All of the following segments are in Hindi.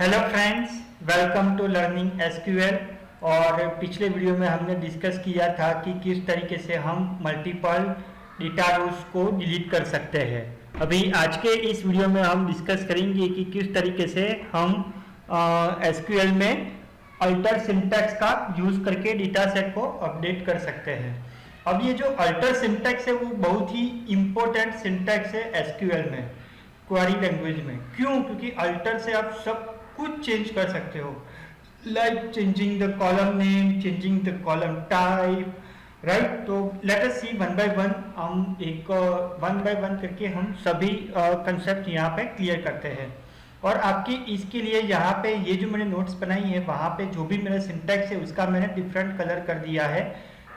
Hello friends, welcome to learning SQL. और पिछले वीडियो में हमने डिस्कस किया था कि किस तरीके से हम मल्टीपल डेटा रोज को डिलीट कर सकते हैं। अभी आज के इस वीडियो में हम डिस्कस करेंगे कि किस तरीके से हम एसक्यूएल में अल्टर सिंटैक्स का यूज करके डेटा सेट को अपडेट कर सकते हैं। अब ये जो अल्टर सिंटैक्स है वो बहुत ही इंपॉर्टेंट सिंटैक्स है एसक्यूएल में, क्वेरी लैंग्वेज में। क्यों? क्योंकि अल्टर से आप सब कुछ चेंज कर सकते हो, like changing the column name, changing the column type, right. तो let us see one by one, हम एक वन बाय वन करके हम सभी कंसेप्ट यहाँ पे क्लियर करते हैं। और आपकी इसके लिए यहाँ पे ये जो मैंने नोट्स बनाई है वहाँ पे जो भी मेरा सिंटैक्स है उसका मैंने डिफरेंट कलर कर दिया है,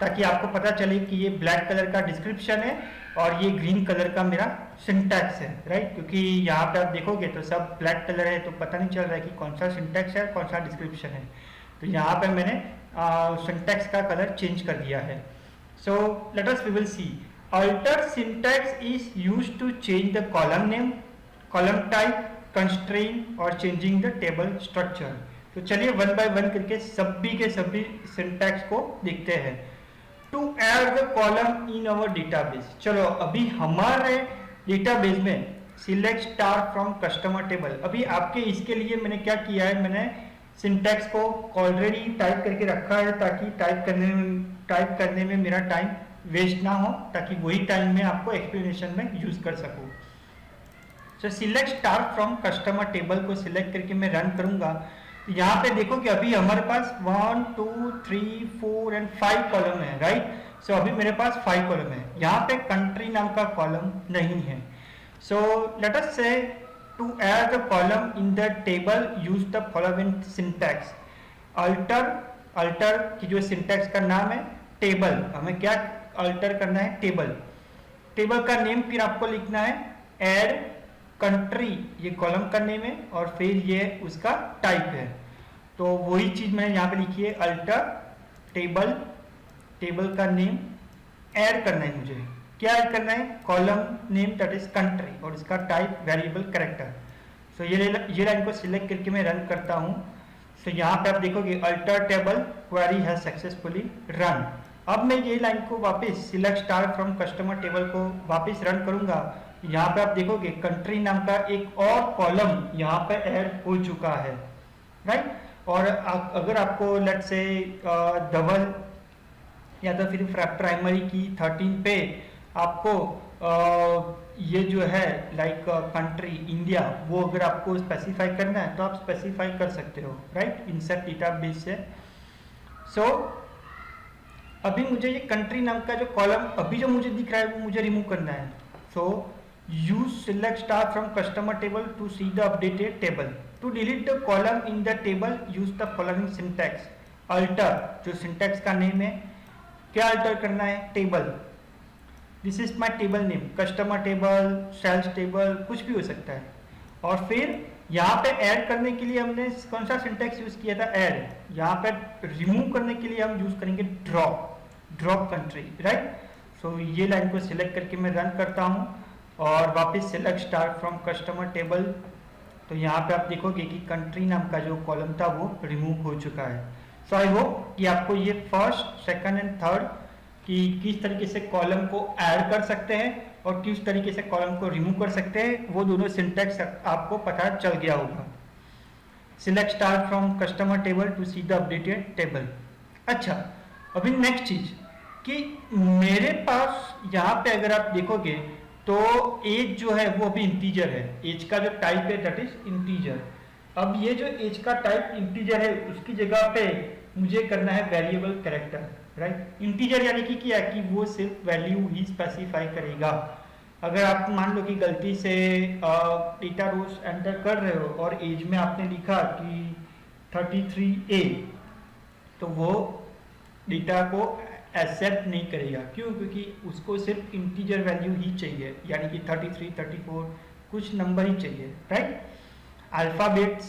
ताकि आपको पता चले कि ये ब्लैक कलर का डिस्क्रिप्शन है और ये ग्रीन कलर का मेरा सिंटैक्स है, राइट। क्योंकि यहाँ पे आप देखोगे तो सब ब्लैक कलर है, तो पता नहीं चल रहा है कि कौन सा सिंटैक्स है कौन सा डिस्क्रिप्शन है। तो यहाँ पे मैंने सिंटैक्स का कलर चेंज कर दिया है। So let us we will see alter syntax is used to change the column name, column type, constraint और चेंजिंग द टेबल स्ट्रक्चर। तो चलिए वन बाय वन करके सभी के सभी सिंटैक्स को देखते हैं। To add the column in our database, चलो अभी हमारे डेटाबेस में select star from customer table. अभी आपके इसके लिए मैंने क्या किया है, मैंने सिंटैक्स को ऑलरेडी टाइप करके रखा है ताकि टाइप करने में मेरा टाइम वेस्ट ना हो, ताकि वही टाइम में आपको एक्सप्लेनेशन में यूज कर सकूं। सो select star from customer table को सिलेक्ट करके मैं रन करूंगा। तो यहाँ पे देखो कि अभी हमारे पास 1 2 3 4 एंड 5 कॉलम है, राइट। सो अभी मेरे पास 5 कॉलम है। यहाँ पे कंट्री नाम का कॉलम नहीं है। So let us say to add the column in the table use the following syntax. Alter की जो सिंटैक्स का नाम है टेबल, हमें क्या अल्टर करना है, टेबल का नेम फिर आपको लिखना है ऐड कंट्री, ये कॉलम का नेम है, और फिर ये उसका टाइप है। तो वही चीज मैंने यहाँ पे लिखी है अल्टर टेबल का नेम ऐड करना है। मुझे क्या ऐड करना है, column name that is country और इसका टाइप वेरिएबल कैरेक्टर। सो ये लाइन को सिलेक्ट करके मैं रन करता हूँ। सो यहाँ पे आप देखोगे alter table query has successfully run. अब मैं ये लाइन को वापस select star from customer table को वापस रन करूंगा। यहाँ पे आप देखोगे कंट्री नाम का एक और कॉलम यहाँ पे ऐड हो चुका है, राइट। और अगर आपको लेट से डबल या तो फिर प्राइमरी की 13 पे आपको ये जो है लाइक कंट्री इंडिया, वो अगर आपको स्पेसिफाई करना है तो आप स्पेसिफाई कर सकते हो, राइट, इंसर्ट डेटाबेस से। सो अभी मुझे ये कंट्री नाम का जो कॉलम अभी जो मुझे दिख रहा है वो मुझे रिमूव करना है। सो use select star from customer table to see the updated table. To delete the column in the table use the following syntax. Alter, जो syntax का नेम है, क्या अल्टर करना है, table. This is my table name, customer table, sales table, कुछ भी हो सकता है। और फिर यहाँ पे ऐड करने के लिए हमने कौन सा सिंटैक्स यूज किया था, ऐड। यहाँ पे रिमूव करने के लिए हम यूज करेंगे ड्रॉप कंट्री, राइट। सो ये लाइन को सिलेक्ट करके मैं रन करता हूँ और वापस select star from customer table. तो यहाँ पे आप देखोगे कि कंट्री नाम का जो कॉलम था वो रिमूव हो चुका है। सो आई होप कि आपको ये फर्स्ट, सेकंड एंड थर्ड कि किस तरीके से कॉलम को ऐड कर सकते हैं और किस तरीके से कॉलम को रिमूव कर सकते हैं, वो दोनों सिंटैक्स आपको पता चल गया होगा। Select star from customer table to see the updated table. अच्छा, अभी नेक्स्ट चीज कि मेरे पास यहाँ पे अगर आप देखोगे तो एज जो है वो अभी इंटीजर है, एज का जो टाइप है दैट इज इंटीजर। अब ये जो एज का टाइप इंटीजर है उसकी जगह पे मुझे करना है वेरिएबल कैरेक्टर, राइट। इंटीजर यानी कि क्या है कि वो सिर्फ वैल्यू ही स्पेसिफाई करेगा। अगर आप मान लो कि गलती से डेटा रोज एंटर कर रहे हो और एज में आपने लिखा कि 33A, तो वो डेटा को एक्सेप्ट नहीं करेगा। क्यों? क्योंकि उसको सिर्फ इंटीजर वैल्यू ही चाहिए, यानी कि 33, 34 कुछ नंबर ही चाहिए, right. Alphabets,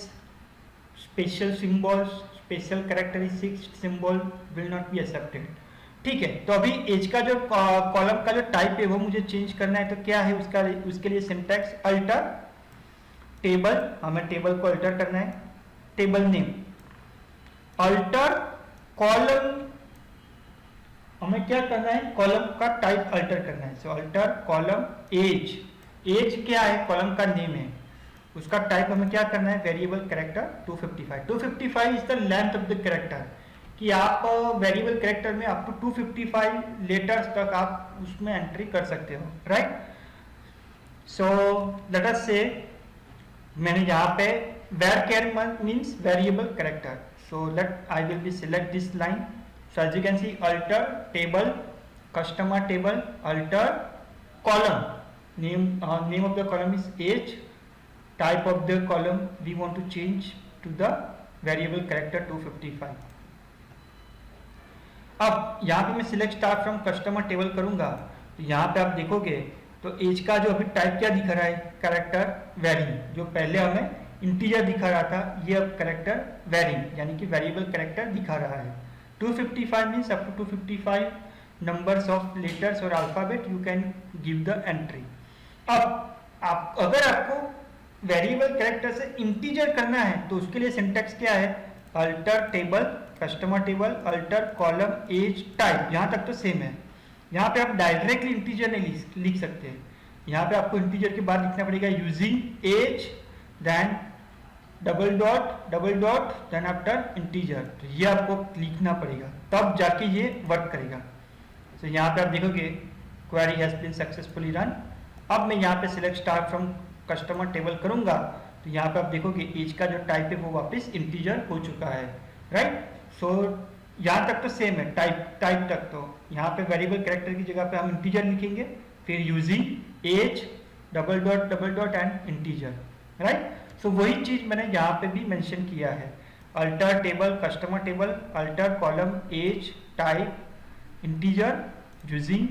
special symbols, special characteristics symbol will not be accepted. ठीक है, तो अभी एज का जो कॉलम का जो टाइप है वो मुझे चेंज करना है। तो क्या है उसके लिए सिंटैक्स अल्टर टेबल, हमें टेबल को अल्टर करना है। टेबल नेम, अल्टर कॉलम, हमें क्या करना है, कॉलम का टाइप अल्टर करना है। सो अल्टर कॉलम एज, एज क्या है, कॉलम का नेम है, उसका टाइप हमें क्या करना है, variable character 255। 255 is the length of the character, कि आप वेरिएबल कैरेक्टर में अप टू 255 लेटर्स तक आप उसमें एंट्री कर सकते हो, राइट। सो लेट अस से मैंने यहाँ पे var means variable character, so let I will be select this line. So as you can see, alter table, customer table, alter column, name of the column is age, type of the column we want to change to the variable character 255. अब यहाँ पे मैं select start from customer table करूँगा, तो यहाँ पे आप देखोगे तो एज का जो अभी टाइप क्या दिखा रहा है, कैरेक्टर वेरिंग, जो पहले हमें इंटीजर दिखा रहा था, ये अब कैरेक्टर वेरिंग यानी कि वेरिएबल कैरेक्टर दिखा रहा है। 255 means up to 255 numbers of letters or alphabet you can give the entry. अब आप अगर आपको वेरिएबल कैरेक्टर से इंटीजर करना है तो उसके लिए सिंटैक्स क्या है, alter table, customer table, alter column, age, type, यहाँ तक तो सेम है। यहाँ पे आप डायरेक्टली इंटीजर नहीं लिख सकते, यहाँ पे आपको इंटीजर के बाद लिखना पड़ेगा using age, then double dot then after integer, तो ये आपको लिखना पड़ेगा, तब जाके ये वर्क करेगा। तो यहाँ पे आप देखोगे query has been successfully run. अब मैं यहाँ पे select start from customer table करूंगा, तो यहाँ पे आप देखोगे एज का जो टाइप है वो वापस इंटीजर हो चुका है, राइट। सो यहाँ तक तो सेम है, टाइप तक तो यहाँ पे वेरिएबल कैरेक्टर की जगह पे हम इंटीजर लिखेंगे, फिर using age, double dot and integer, right. So वही चीज मैंने यहाँ पे भी मेंशन किया है, alter table, customer table, alter column, age, type, integer, using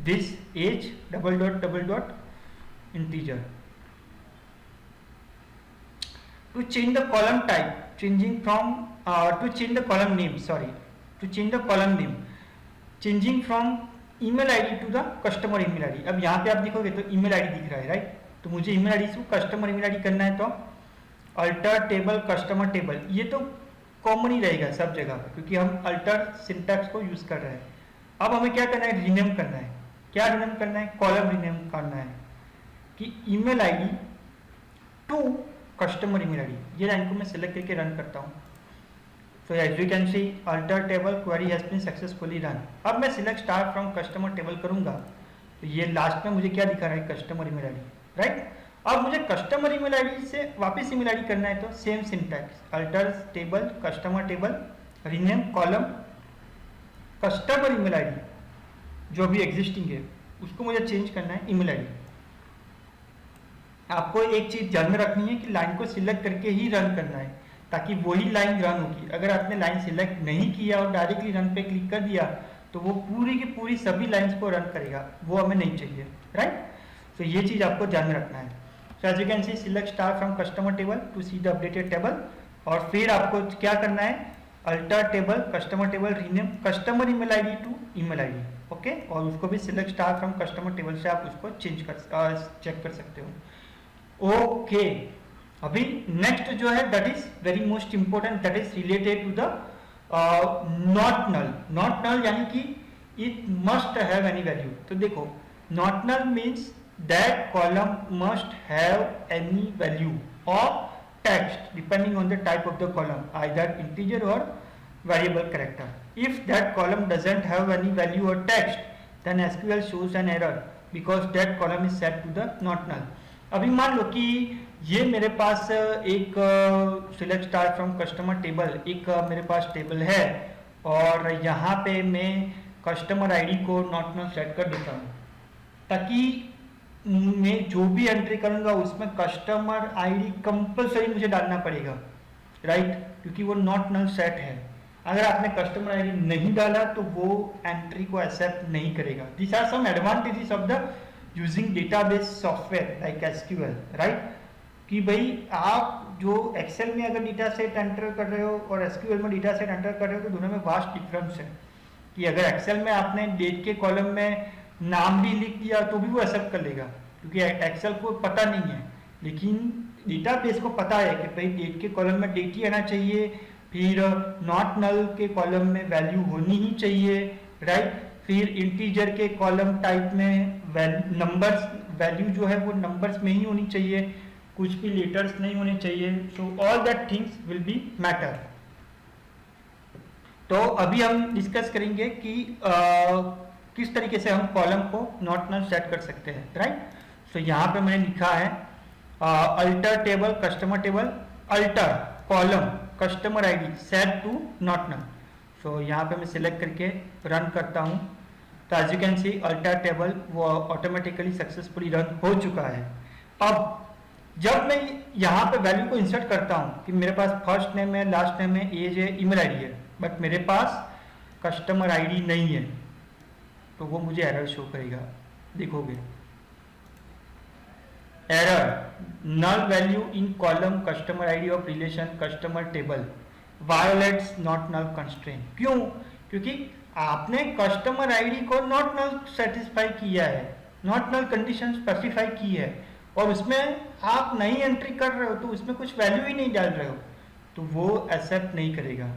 this age, double dot integer. To change the column type, changing from to change the column name, to change the column name, changing from email ID to the customer email ID. अब यहाँ पे आप देखोगे तो ईमेल आईडी दिख रहा है, राइट। तो मुझे ईमेल आईडी से कस्टमर ईमेल आईडी करना है, तो अल्टर टेबल, कस्टमर टेबल, ये तो कॉमन ही रहेगा सब जगह क्योंकि हम अल्टर सिंटैक्स को यूज कर रहे हैं। अब हमें क्या करना है, रीनेम करना है। क्या रीनेम करना है, कॉलम रीनेम करना है कि email ID to customer email ID. ये लाइन को मैं सिलेक्ट करके रन करता हूँ। So as you can see alter table query has been successfully run. अब मैं select start from customer table करूंगा, तो ये लास्ट में मुझे क्या दिखा रहा है, कस्टमर ईमेल आईडी, राइट। अब मुझे कस्टमर ईमेल आईडी से वापस ईमेल आईडी करना है, तो same syntax, alter table, customer table, rename column, customer email ID जो भी एग्जिस्टिंग है उसको मुझे चेंज करना है ईमेल आईडी। आपको एक चीज ध्यान में रखनी है कि लाइन को सिलेक्ट करके ही रन करना है ताकि वही लाइन रन होगी। अगर आपने लाइन सिलेक्ट नहीं किया और डायरेक्टली रन पे क्लिक कर दिया तो वो पूरी की पूरी सभी लाइंस को रन करेगा, वो हमें नहीं चाहिए, राइट। तो ये चीज आपको ध्यान में रखना है। So as you can see select star from customer table to see the updated table, और फिर आपको क्या करना है, alter table, customer table, rename customer email ID to email ID, okay. और उसको भी select star from customer table से आप उसको चेक कर सकते हो, ओके। अभी नेक्स्ट जो है that is very most important, that is related to the not null. Not null यानी कि it must have any value. तो देखो not null means that column must have any value or text depending on the type of the column, either integer or variable character. If that column doesn't have any value or text, then SQL shows an error because that column is set to the not null. अभी मान लो कि ये मेरे पास एक select star from customer table, एक मेरे पास टेबल है और यहाँ पे मैं कस्टमर आईडी को नॉट नल सेट कर देता हूँ ताकि मैं जो भी एंट्री करूंगा उसमें कस्टमर आईडी कंपलसरी मुझे डालना पड़ेगा, राइट, क्योंकि वो नॉट नल सेट है। अगर आपने कस्टमर आईडी नहीं डाला तो वो एंट्री को एक्सेप्ट नहीं करेगा। This are some advantages of the using database software like SQL, right, कि भाई आप जो एक्सेल में अगर डेटा सेट एंटर कर रहे हो और एसक्यूएल में डेटा सेट एंटर कर रहे हो तो दोनों में वास्ट डिफरेंस है। कि अगर एक्सेल में आपने डेट के कॉलम में नाम भी लिख दिया तो भी वो एक्सेप्ट कर लेगा क्योंकि एक्सेल को पता नहीं है, लेकिन डेटाबेस को पता है कि भाई डेट के कॉलम में डेट ही आना चाहिए, फिर नॉट नल के कॉलम में वैल्यू होनी ही चाहिए, राइट। फिर इंटीजर के कॉलम टाइप में नंबर्स वैल्यू जो है वो नंबर्स में ही होनी चाहिए, कुछ भी लेटर्स नहीं होने चाहिए। So all that things will be matter. तो अभी हम डिस्कस करेंगे कि किस तरीके से हम कॉलम को नॉट नल सेट कर सकते हैं, राइट। सो यहाँ पे मैंने लिखा है alter table customer table, alter column customer ID set to not null. So यहाँ पे मैं सिलेक्ट करके रन करता हूँ, तो as you can see alter table वो ऑटोमेटिकली सक्सेसफुली रन हो चुका है। अब जब मैं यहाँ पे वैल्यू को इंसर्ट करता हूँ कि मेरे पास फर्स्ट नेम है, लास्ट नेम है, एज है, ईमेल आईडी है, बट मेरे पास कस्टमर आईडी नहीं है, तो वो मुझे एरर शो करेगा। देखोगे error null value in column customer ID of relation customer table violates not null constraint. क्यों? क्योंकि आपने कस्टमर आईडी को नॉट नल सेटिस्फाई किया है, नॉट नल कंडीशन स्पेसिफाई की है, और उसमें आप नई एंट्री कर रहे हो तो उसमें कुछ वैल्यू ही नहीं डाल रहे हो, तो वो एक्सेप्ट नहीं करेगा।